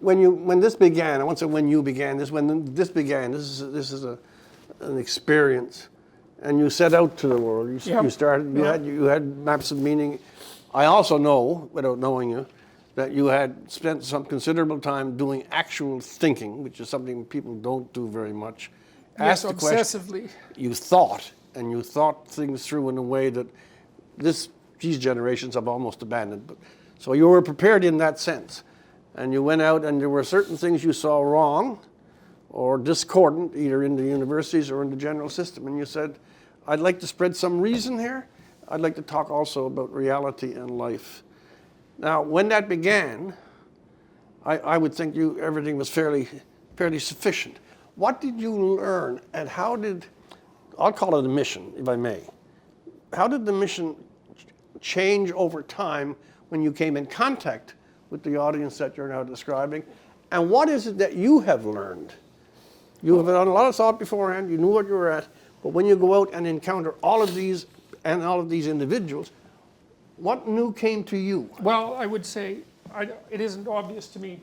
when this began, I won't say when you began this, when this began, this is an experience, and you set out to the world. You started. You had maps of meaning. I also know, without knowing you, that you had spent some considerable time doing actual thinking, which is something people don't do very much. Yes, obsessively. You thought, and you thought things through in a way that these generations have almost abandoned. But so you were prepared in that sense, and you went out, and there were certain things you saw wrong or discordant, either in the universities or in the general system, and you said, I'd like to spread some reason here. I'd like to talk also about reality and life. Now, when that began, I would think everything was fairly sufficient. What did you learn, and how did, I'll call it a mission, if I may. How did the mission change over time when you came in contact with the audience that you're now describing? And what is it that you have learned? You have done a lot of thought beforehand, you knew what you were at, but when you go out and encounter all of these individuals, what new came to you? Well, I would say it isn't obvious to me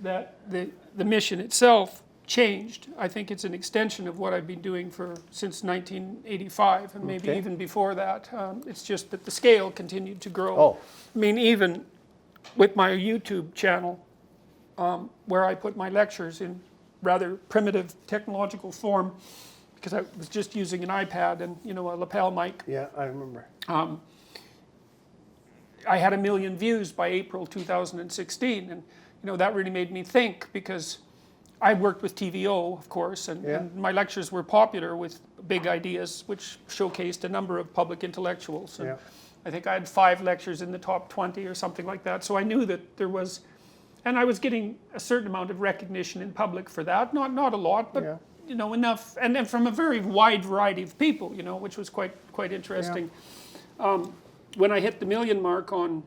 that the mission itself changed. I think it's an extension of what I've been doing since 1985, and maybe even before that. It's just that the scale continued to grow. Oh. I mean, even with my YouTube channel, where I put my lectures in rather primitive technological form, because I was just using an iPad and a lapel mic. Yeah, I remember. I had 1 million views by April 2016, and that really made me think, because I worked with TVO, of course, and my lectures were popular with big ideas, which showcased a number of public intellectuals. And I think I had 5 lectures in the top 20 or something like that. So I knew that there was, and I was getting a certain amount of recognition in public for that. Not a lot, but enough, and then from a very wide variety of people, which was quite interesting. When I hit the 1 million mark on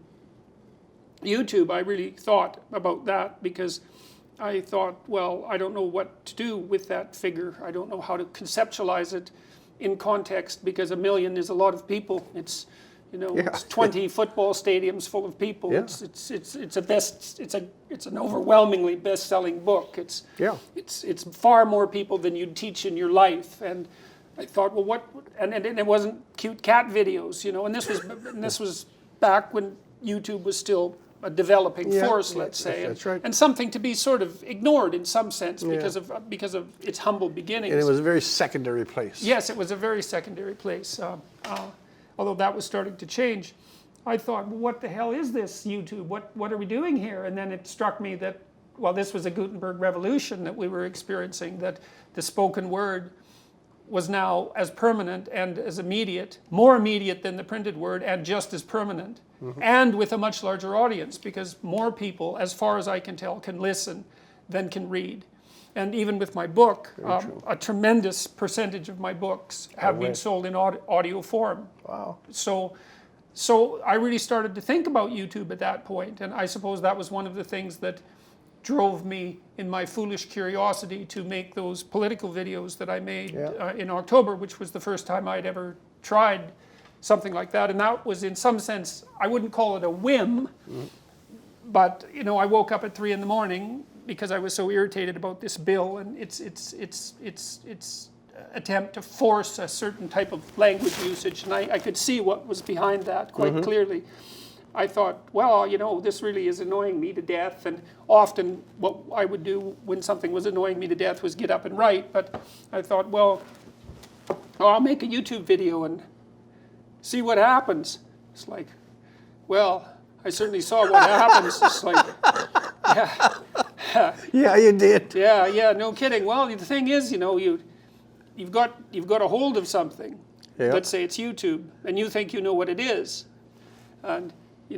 YouTube, I really thought about that, because I thought, well, I don't know what to do with that figure. I don't know how to conceptualize it in context, because 1 million is a lot of people. It's it's 20 football stadiums full of people. Yeah. It's an overwhelmingly best-selling book. It's far more people than you'd teach in your life. And I thought, well, what? And it wasn't cute cat videos, And this was back when YouTube was still a developing force, let's say, that's right. and something to be sort of ignored in some sense because of its humble beginnings. And it was a very secondary place. Yes, it was a very secondary place. Although that was starting to change, I thought, well, what the hell is this YouTube? What are we doing here? And then it struck me that, well, this was a Gutenberg revolution that we were experiencing, that the spoken word was now as permanent and as immediate, more immediate than the printed word, and just as permanent, and with a much larger audience, because more people, as far as I can tell, can listen than can read. And even with my book, a tremendous percentage of my books have been sold in audio form. Wow. So I really started to think about YouTube at that point, and I suppose that was one of the things that drove me in my foolish curiosity to make those political videos that I made in October, which was the first time I'd ever tried something like that. And that was, in some sense, I wouldn't call it a whim, but I woke up at 3 a.m. because I was so irritated about this bill and its attempt to force a certain type of language usage, and I could see what was behind that quite clearly. I thought, well, this really is annoying me to death, and often what I would do when something was annoying me to death was get up and write, but I thought, well, I'll make a YouTube video and see what happens. It's like, well, I certainly saw what happens. It's like, yeah, you did. Yeah, no kidding. Well, the thing is, you've got a hold of something. Yeah. Let's say it's YouTube, and you think you know what it is, and you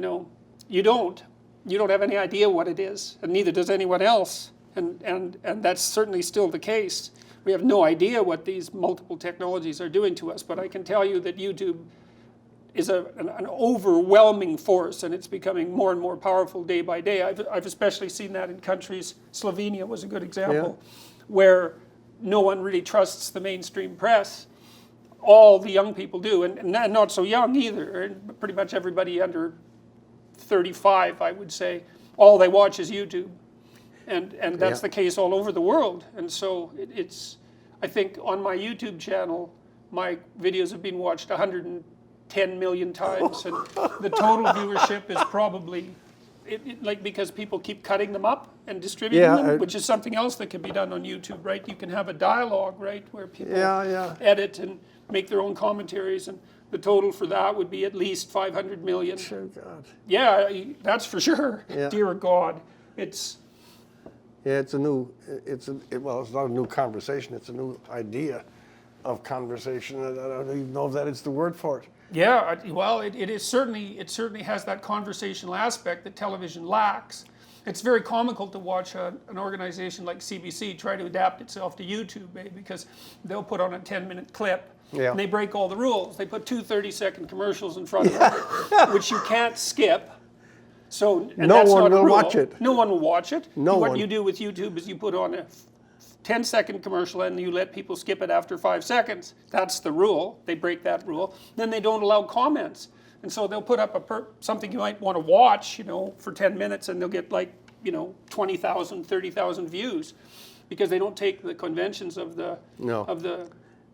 don't. You don't have any idea what it is, and neither does anyone else. And that's certainly still the case. We have no idea what these multiple technologies are doing to us, but I can tell you that YouTube is an overwhelming force, and it's becoming more and more powerful day by day. I've especially seen that in countries, Slovenia was a good example, where no one really trusts the mainstream press. All the young people do, and not so young either, and pretty much everybody under 35, I would say. All they watch is YouTube. And that's the case all over the world. And so it's, I think on my YouTube channel, my videos have been watched 110 million times, and the total viewership is probably, like, because people keep cutting them up and distributing them, which is something else that can be done on YouTube, right? You can have a dialogue, right, where people edit and make their own commentaries, and the total for that would be at least 500 million. Sure, God. Yeah, that's for sure. Yeah. Dear God, it's... Yeah, it's a new, well, it's not a new conversation, it's a new idea of conversation. I don't even know if that is the word for it. Yeah, well, it certainly has that conversational aspect that television lacks. It's very comical to watch an organization like CBC try to adapt itself to YouTube, because they'll put on a 10-minute clip, and they break all the rules. They put 2 30-second commercials in front of it, which you can't skip. So, and no that's one not a will rule. watch it. No one will watch it. What you do with YouTube is you put on a 10-second commercial and you let people skip it after 5 seconds. That's the rule. They break that rule. Then they don't allow comments. And so they'll put up something you might want to watch, for 10 minutes, and they'll get 20,000, 30,000 views, because they don't take the conventions of the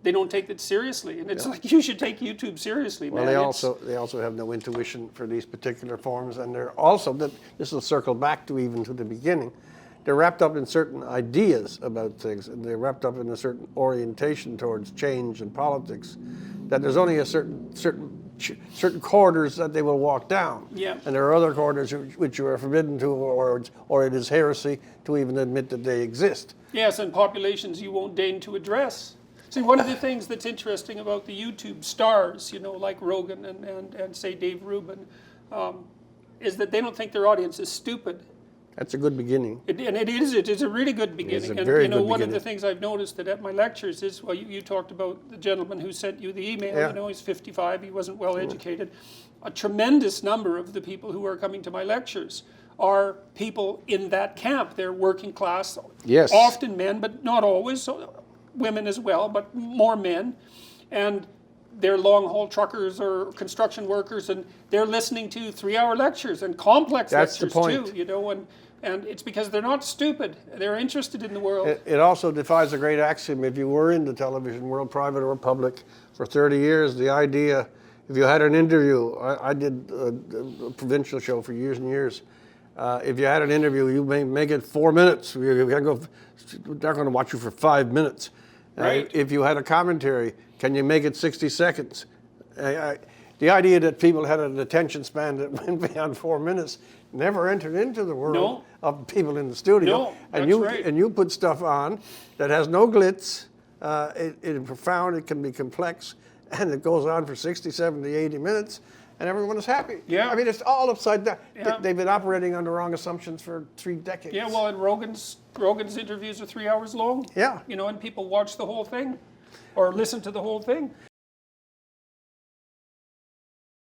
they don't take it seriously. And it's like, you should take YouTube seriously, man. Well, they also have no intuition for these particular forms, and they're also, this will circle back to even to the beginning, they're wrapped up in certain ideas about things, and they're wrapped up in a certain orientation towards change and politics, that there's only a certain corridors that they will walk down. Yeah. And there are other corridors which you are forbidden to, or it is heresy to even admit that they exist. Yes, and populations you won't deign to address. See, one of the things that's interesting about the YouTube stars, like Rogan and say Dave Rubin, is that they don't think their audience is stupid. That's a good beginning. It's a really good beginning. It's a very good One beginning. of the things I've noticed that at my lectures is, well, you talked about the gentleman who sent you the email, he's 55, he wasn't well educated. A tremendous number of the people who are coming to my lectures are people in that camp. They're working class, often men, but not always, so women as well, but more men. And they're long-haul truckers or construction workers, and they're listening to 3-hour lectures and complex lectures too, and it's because they're not stupid. They're interested in the world. It also defies a great axiom. If you were in the television world, private or public, for 30 years, the idea, if you had an interview, I did a provincial show for years and years. If you had an interview, you may make it 4 minutes. They're going to watch you for 5 minutes. Right. If you had a commentary, can you make it 60 seconds? The idea that people had an attention span that went beyond 4 minutes never entered into the world of people in the studio. No, And you put stuff on that has no glitz, it's profound, it can be complex, and it goes on for 60, 70, 80 minutes, and everyone is happy. Yeah. I mean, it's all upside down. Yeah. They've been operating under wrong assumptions for 3 decades. Yeah, well, and Rogan's interviews are 3 hours long. Yeah. And people watch the whole thing or listen to the whole thing.